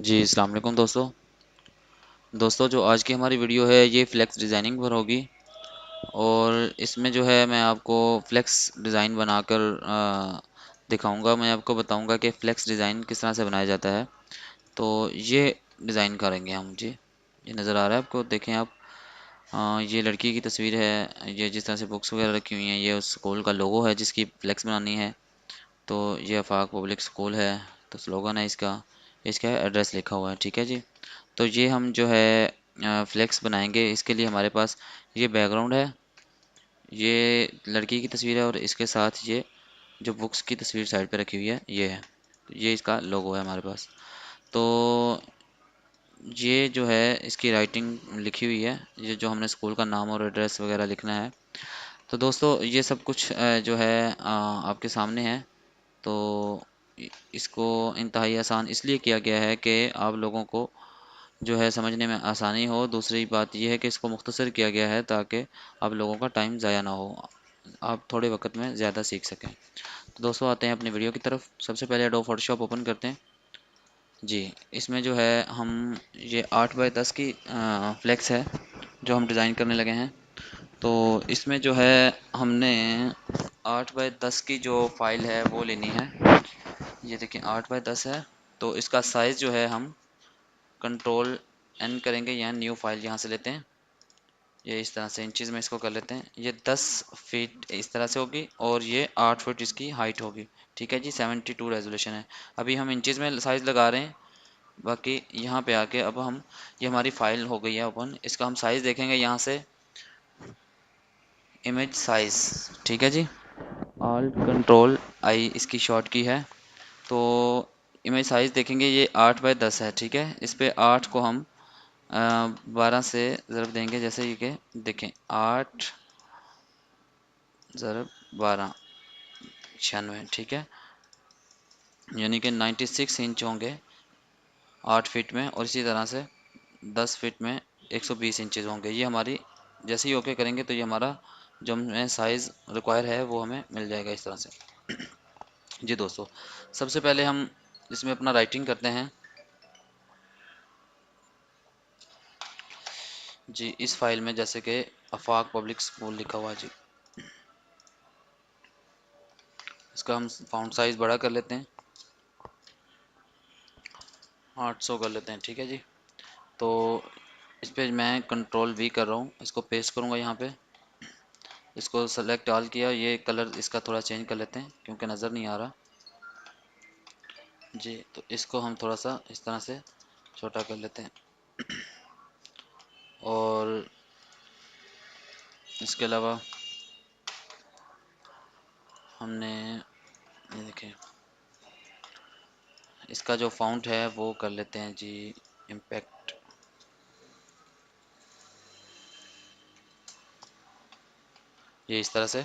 जी अस्सलाम वालेकुम दोस्तों जो आज की हमारी वीडियो है ये फ्लेक्स डिज़ाइनिंग पर होगी। और इसमें जो है मैं आपको फ्लेक्स डिज़ाइन बनाकर दिखाऊंगा। मैं आपको बताऊंगा कि फ्लेक्स डिज़ाइन किस तरह से बनाया जाता है। तो ये डिज़ाइन करेंगे हम जी। ये नज़र आ रहा है आपको, देखें आप। ये लड़की की तस्वीर है। ये जिस तरह से बुक्स वगैरह रखी हुई हैं, ये उस स्कूल का लोगो है जिसकी फ्लेक्स बनानी है। तो ये आफाक पब्लिक स्कूल है, तो स्लोगन है इसका। इसका एड्रेस लिखा हुआ है, ठीक है जी। तो ये हम जो है फ्लेक्स बनाएंगे। इसके लिए हमारे पास ये बैकग्राउंड है, ये लड़की की तस्वीर है, और इसके साथ ये जो बुक्स की तस्वीर साइड पे रखी हुई है ये है। तो ये इसका लोगो है हमारे पास। तो ये जो है इसकी राइटिंग लिखी हुई है, ये जो हमने स्कूल का नाम और एड्रेस वगैरह लिखना है। तो दोस्तों ये सब कुछ जो है आपके सामने है। तो इसको इंतहाई आसान इसलिए किया गया है कि आप लोगों को जो है समझने में आसानी हो। दूसरी बात यह है कि इसको मुख्तसर किया गया है ताकि आप लोगों का टाइम ज़ाया ना हो, आप थोड़े वक्त में ज़्यादा सीख सकें। तो दोस्तों आते हैं अपनी वीडियो की तरफ। सबसे पहले एडोब फोटोशॉप ओपन करते हैं जी। इसमें जो है हम ये 8x10 की फ्लेक्स है जो हम डिज़ाइन करने लगे हैं। तो इसमें जो है हमने 8x10 की जो फाइल है वो लेनी है। ये देखिए 8x10 है। तो इसका साइज़ जो है हम कंट्रोल एन करेंगे, यहाँ न्यू फाइल यहाँ से लेते हैं। ये इस तरह से इंचज़ में इसको कर लेते हैं। ये 10 फीट इस तरह से होगी और ये 8 फीट इसकी हाइट होगी, ठीक है जी। 72 रेजोल्यूशन है। अभी हम इंचज़ में साइज़ लगा रहे हैं। बाकी यहाँ पे आके अब हम, ये हमारी फाइल हो गई है ओपन। इसका हम साइज़ देखेंगे यहाँ से, इमेज साइज़, ठीक है जी। ऑल्ट कंट्रोल आई इसकी शॉर्ट की है। तो इमेज साइज़ देखेंगे, ये 8x10 है, ठीक है। इस पे 8 को हम 12 से ज़रब देंगे, जैसे ये कि देखें 8 ज़रब 12 96, ठीक है। यानी कि 96 इंच होंगे 8 फीट में, और इसी तरह से 10 फीट में 120 इंचज़ होंगे। ये हमारी जैसे ही ओके करेंगे तो ये हमारा जो हमें साइज़ रिक्वायर है वो हमें मिल जाएगा इस तरह से जी। दोस्तों सबसे पहले हम इसमें अपना राइटिंग करते हैं जी। इस फाइल में जैसे कि आफाक पब्लिक स्कूल लिखा हुआ है जी। इसका हम फ़ॉन्ट साइज़ बड़ा कर लेते हैं, 800 कर लेते हैं, ठीक है जी। तो इस पे मैं कंट्रोल वी कर रहा हूँ, इसको पेस्ट करूँगा यहाँ पे। इसको सेलेक्ट ऑल किया, ये कलर इसका थोड़ा चेंज कर लेते हैं क्योंकि नज़र नहीं आ रहा जी। तो इसको हम थोड़ा सा इस तरह से छोटा कर लेते हैं। और इसके अलावा हमने ये देखें, इसका जो फ़ॉन्ट है वो कर लेते हैं जी इम्पैक्ट। ये इस तरह से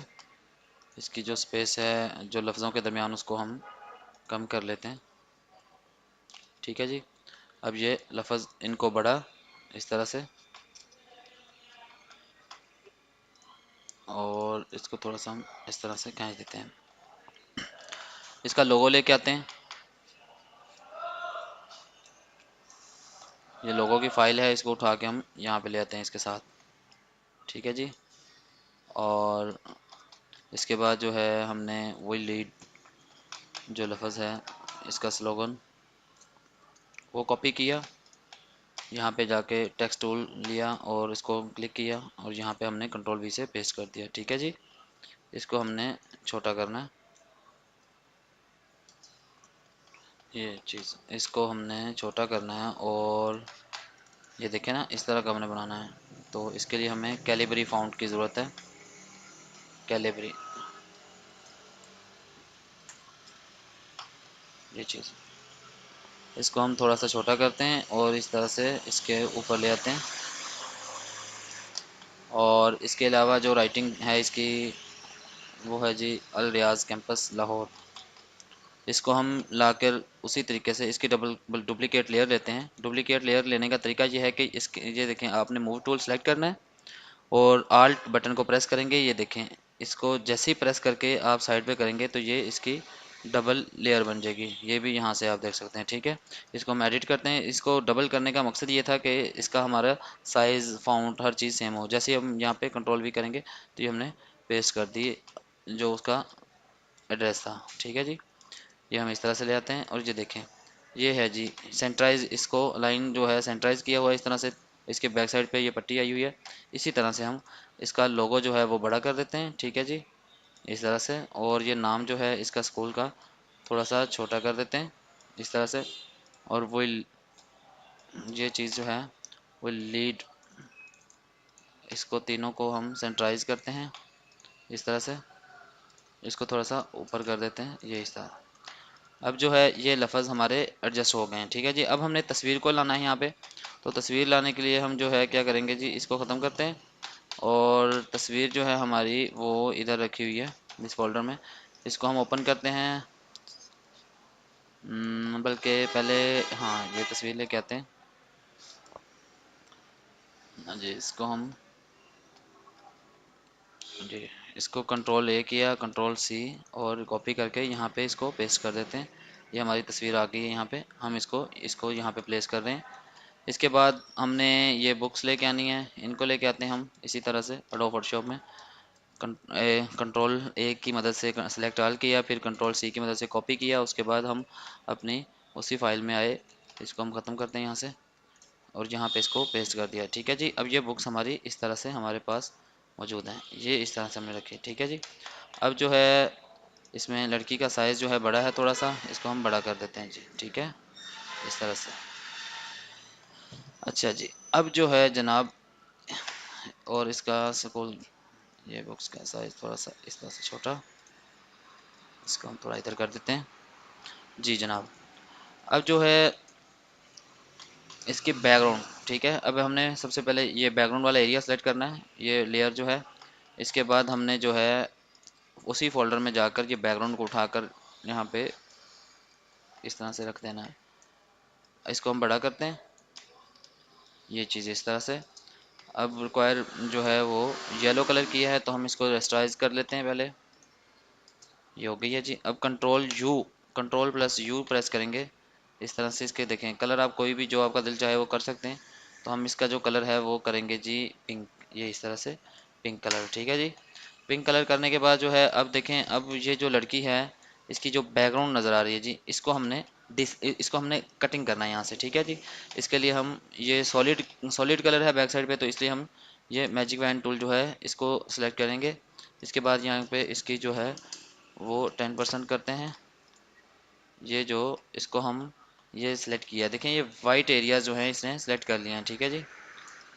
इसकी जो स्पेस है जो लफ्ज़ों के दरमियान उसको हम कम कर लेते हैं, ठीक है जी। अब ये लफ्ज़ इनको बड़ा इस तरह से, और इसको थोड़ा सा हम इस तरह से खींच देते हैं। इसका लोगो लेके आते हैं। ये लोगो की फाइल है, इसको उठा के हम यहाँ पे ले आते हैं इसके साथ, ठीक है जी। और इसके बाद जो है हमने वही लीड जो लफ्ज़ है इसका स्लोगन वो कॉपी किया, यहाँ पे जाके टेक्स्ट टूल लिया और इसको क्लिक किया, और यहाँ पे हमने कंट्रोल वी से पेस्ट कर दिया, ठीक है जी। इसको हमने छोटा करना है, ये चीज़ इसको हमने छोटा करना है। और ये देखें ना, इस तरह का हमने बनाना है। तो इसके लिए हमें कैलिबरी फ़ॉन्ट की ज़रूरत है। कैलिबरी, ये चीज़ इसको हम थोड़ा सा छोटा करते हैं और इस तरह से इसके ऊपर ले आते हैं। और इसके अलावा जो राइटिंग है इसकी वो है जी अल रियाज कैंपस लाहौर। इसको हम लाकर उसी तरीके से इसकी डुप्लीकेट लेयर लेते हैं। डुप्लीकेट लेयर लेने का तरीका ये है कि इसके, ये देखें, आपने मूव टूल सेलेक्ट करना है और आल्ट बटन को प्रेस करेंगे। ये देखें, इसको जैसे ही प्रेस करके आप साइड पे करेंगे तो ये इसकी डबल लेयर बन जाएगी। ये भी यहाँ से आप देख सकते हैं, ठीक है। इसको हम एडिट करते हैं। इसको डबल करने का मकसद ये था कि इसका हमारा साइज़, फ़ॉन्ट, हर चीज़ सेम हो। जैसे हम यहाँ पे कंट्रोल भी करेंगे तो ये हमने पेस्ट कर दी जो उसका एड्रेस था, ठीक है जी। ये हम इस तरह से ले आते हैं और ये देखें, ये है जी सेंटराइज। इसको लाइन जो है सेंटराइज किया हुआ है इस तरह से। इसके बैक साइड पे ये पट्टी आई हुई है। इसी तरह से हम इसका लोगो जो है वो बड़ा कर देते हैं, ठीक है जी, इस तरह से। और ये नाम जो है इसका स्कूल का थोड़ा सा छोटा कर देते हैं इस तरह से। और वो ये चीज़ जो है वो लीड, इसको तीनों को हम सेंटराइज करते हैं इस तरह से। इसको थोड़ा सा ऊपर कर देते हैं, ये इस तरह। अब जो है ये लफ्ज़ हमारे एडजस्ट हो गए हैं, ठीक है जी। अब हमने तस्वीर को लाना है यहाँ पे। तो तस्वीर लाने के लिए हम जो है क्या करेंगे जी, इसको ख़त्म करते हैं। और तस्वीर जो है हमारी वो इधर रखी हुई है इस फोल्डर में। इसको हम ओपन करते हैं। बल्कि पहले हाँ ये तस्वीर लेके आते हैं। हाँ जी, इसको हम जी इसको कंट्रोल ए किया, कंट्रोल सी, और कॉपी करके यहाँ पे इसको पेस्ट कर देते हैं। ये हमारी तस्वीर आ गई है। यहाँ पे हम इसको इसको यहाँ पे प्लेस कर रहे हैं। इसके बाद हमने ये बुक्स लेके आनी है, इनको लेके आते हैं हम इसी तरह से एडोब फोटोशॉप में। कंट्रोल ए की मदद से सेलेक्ट ऑल किया, फिर कंट्रोल सी की मदद से कॉपी किया। उसके बाद हम अपनी उसी फाइल में आए। इसको हम ख़त्म करते हैं यहाँ से और यहाँ पे इसको पेस्ट कर दिया, ठीक है जी। अब ये बुक्स हमारी इस तरह से हमारे पास मौजूद हैं। ये इस तरह से हमने रखी, ठीक है जी। अब जो है इसमें लड़की का साइज़ जो है बड़ा है थोड़ा सा, इसको हम बड़ा कर देते हैं जी, ठीक है, इस तरह से। अच्छा जी, अब जो है जनाब, और इसका स्कूल, ये बुक्स का साइज़ थोड़ा सा इस तरह से छोटा, इसको हम थोड़ा इधर कर देते हैं जी जनाब। अब जो है इसके बैकग्राउंड, ठीक है। अब हमने सबसे पहले ये बैकग्राउंड वाला एरिया सेलेक्ट करना है, ये लेयर जो है। इसके बाद हमने जो है उसी फोल्डर में जाकर ये बैकग्राउंड को उठाकर यहाँ पे इस तरह से रख देना है। इसको हम बड़ा करते हैं, ये चीज़ इस तरह से। अब रिक्वायर जो है वो येलो कलर किया है तो हम इसको रेस्टराइज कर लेते हैं पहले। ये हो गई है जी। अब कंट्रोल प्लस यू प्रेस करेंगे इस तरह से। इसके देखें कलर आप कोई भी जो आपका दिल चाहे वो कर सकते हैं। तो हम इसका जो कलर है वो करेंगे जी पिंक, ये इस तरह से पिंक कलर, ठीक है जी। पिंक कलर करने के बाद जो है अब देखें, अब ये जो लड़की है इसकी जो बैकग्राउंड नज़र आ रही है जी, इसको हमने कटिंग करना है यहाँ से, ठीक है जी। इसके लिए हम ये सॉलिड कलर है बैक साइड पे, तो इसलिए हम ये मैजिक वैन टूल जो है इसको सिलेक्ट करेंगे। इसके बाद यहाँ पे इसकी जो है वो 10% करते हैं। ये जो इसको हम ये सिलेक्ट किया, देखें ये वाइट एरियाज जो हैं इसने सिलेक्ट कर लिए हैं, ठीक है जी।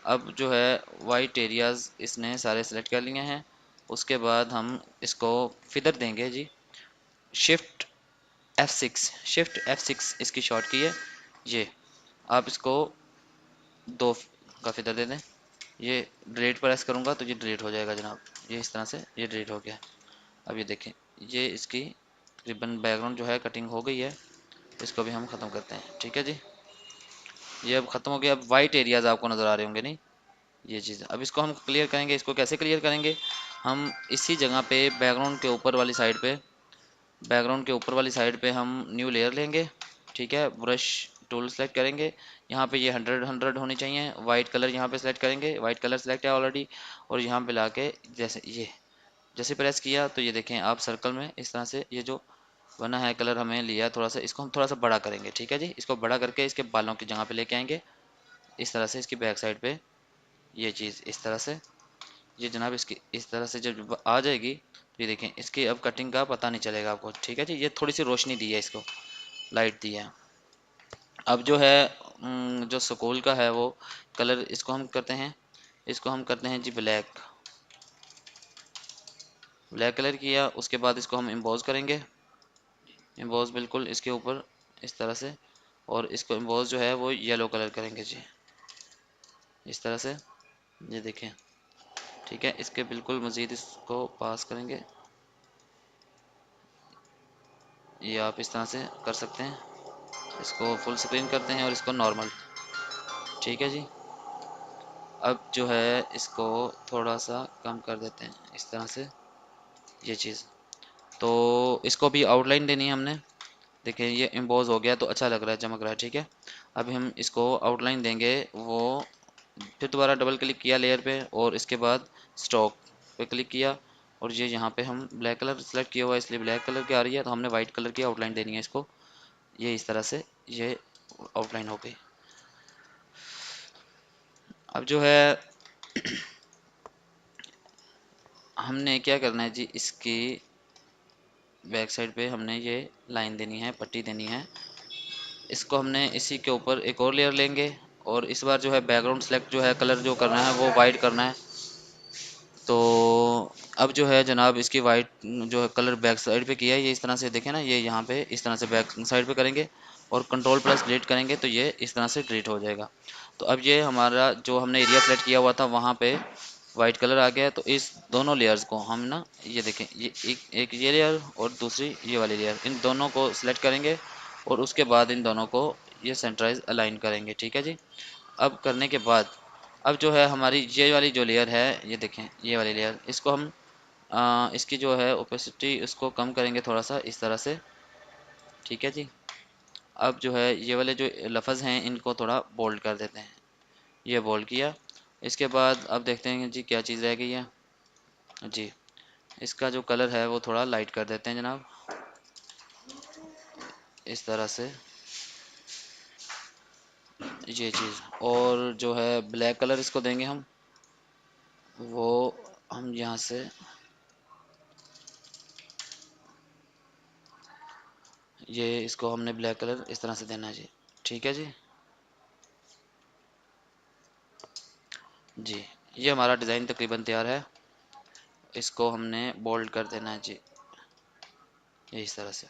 अब जो है वाइट एरियाज इसने सारे सिलेक्ट कर लिए हैं। उसके बाद हम इसको फिदर देंगे जी, शिफ्ट F6 इसकी शॉर्ट की है। ये आप इसको 2 का फिदर दे दें। ये डिलीट प्रेस करूँगा तो ये डिलीट हो जाएगा जनाब, ये इस तरह से ये डिलीट हो गया। अब ये देखें, ये इसकी तकरीबन बैकग्राउंड जो है कटिंग हो गई है। इसको भी हम ख़त्म करते हैं, ठीक है जी। ये अब ख़त्म हो गया। अब वाइट एरियाज़ आपको नज़र आ रहे होंगे नहीं, ये चीज़। अब इसको हम क्लियर करेंगे। इसको कैसे क्लियर करेंगे, हम इसी जगह पे बैकग्राउंड के ऊपर वाली साइड पे हम न्यू लेयर लेंगे, ठीक है। ब्रश टूल सेलेक्ट करेंगे। यहाँ पे ये 100 होनी चाहिए। वाइट कलर यहाँ पे सेलेक्ट करेंगे, वाइट कलर सेलेक्ट है ऑलरेडी। और यहाँ पे लाके जैसे प्रेस किया तो ये देखें आप सर्कल में इस तरह से ये जो बना है कलर हमें लिया थोड़ा सा, इसको हम थोड़ा सा बड़ा करेंगे, ठीक है जी। इसको बड़ा करके इसके बालों की जगह पे लेके आएंगे इस तरह से, इसकी बैक साइड पे ये चीज़ इस तरह से। ये जनाब इसकी इस तरह से जब आ जाएगी तो ये देखें इसकी अब कटिंग का पता नहीं चलेगा आपको, ठीक है जी। ये थोड़ी सी रोशनी दी है, इसको लाइट दी है। अब जो है जो स्कूल का है वो कलर, इसको हम करते हैं जी ब्लैक कलर किया। उसके बाद इसको हम एम्बोज करेंगे, एम्बोज बिल्कुल इसके ऊपर इस तरह से। और इसको एम्बोज जो है वो येलो कलर करेंगे जी, इस तरह से, ये देखें, ठीक है। इसके बिल्कुल मज़ीद इसको पास करेंगे, ये आप इस तरह से कर सकते हैं। इसको फुल स्क्रीन करते हैं और इसको नॉर्मल, ठीक है जी। अब जो है इसको थोड़ा सा कम कर देते हैं इस तरह से, ये चीज़। तो इसको भी आउटलाइन देनी है हमने। देखिए ये एम्बोज हो गया तो अच्छा लग रहा है, चमक रहा है, ठीक है। अभी हम इसको आउटलाइन देंगे, वो फिर दोबारा डबल क्लिक किया लेयर पे और इसके बाद स्ट्रोक पे क्लिक किया, और ये यहाँ पे हम ब्लैक कलर सेलेक्ट किया हुआ है इसलिए ब्लैक कलर की आ रही है, तो हमने वाइट कलर की आउटलाइन देनी है इसको। ये इस तरह से ये आउटलाइन हो गई। अब जो है हमने क्या करना है जी, इसकी बैक साइड पे हमने ये लाइन देनी है, पट्टी देनी है। इसको हमने इसी के ऊपर एक और लेयर लेंगे, और इस बार जो है बैकग्राउंड सेलेक्ट जो है कलर जो करना है वो वाइट करना है। तो अब जो है जनाब इसकी वाइट जो है कलर बैक साइड पे किया है, ये इस तरह से देखें ना, ये यहाँ पे इस तरह से बैक साइड पे करेंगे और कंट्रोल प्लस डिलीट करेंगे तो ये इस तरह से डिलीट हो जाएगा। तो अब ये हमारा जो हमने एरिया सेलेक्ट किया हुआ था वहाँ पे वाइट कलर आ गया है। तो इस दोनों लेयर्स को हम ना, ये देखें, ये एक ये लेयर और दूसरी ये वाली लेयर, इन दोनों को सिलेक्ट करेंगे और उसके बाद इन दोनों को ये सेंटराइज अलाइन करेंगे, ठीक है जी। अब करने के बाद अब जो है हमारी ये वाली जो लेयर है, ये देखें ये वाली लेयर, इसको हम इसकी जो है ओपेसिटी इसको कम करेंगे थोड़ा सा इस तरह से, ठीक है जी। अब जो है ये वाले जो लफ्ज़ हैं इनको थोड़ा बोल्ड कर देते हैं, ये बोल्ड किया। इसके बाद अब देखते हैं जी क्या चीज़ रह गई है जी। इसका जो कलर है वो थोड़ा लाइट कर देते हैं जनाब, इस तरह से ये चीज़। और जो है ब्लैक कलर इसको देंगे हम, वो हम यहाँ से ये इसको हमने ब्लैक कलर इस तरह से देना है जी, ठीक है जी। जी ये हमारा डिज़ाइन तकरीबन तैयार है, इसको हमने बोल्ड कर देना है जी, ये इस तरह से।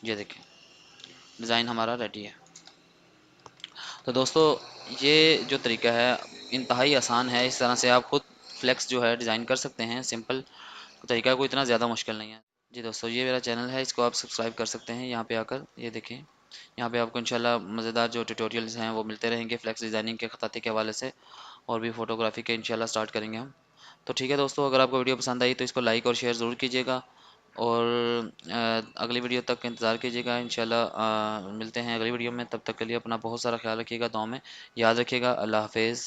ये देखें डिज़ाइन हमारा रेडी है। तो दोस्तों ये जो तरीका है इंतहाई आसान है, इस तरह से आप खुद फ्लेक्स जो है डिज़ाइन कर सकते हैं। सिंपल तरीका, कोई इतना ज़्यादा मुश्किल नहीं है जी। दोस्तों ये मेरा चैनल है, इसको आप सब्सक्राइब कर सकते हैं यहाँ पे आकर। ये देखें यहाँ पे आपको इंशाल्लाह मज़ेदार जो ट्यूटोरियल्स हैं वो मिलते रहेंगे फ्लेक्स डिज़ाइनिंग के खताते के हवाले से, और भी फ़ोटोग्राफी के इंशाल्लाह स्टार्ट करेंगे हम। तो ठीक है दोस्तों, अगर आपको वीडियो पसंद आई तो इसको लाइक और शेयर ज़रूर कीजिएगा, और अगली वीडियो तक इंतज़ार कीजिएगा। इंशाल्लाह मिलते हैं अगली वीडियो में, तब तक के लिए अपना बहुत सारा ख्याल रखिएगा, दुआ में याद रखिएगा। अल्लाह हाफिज़।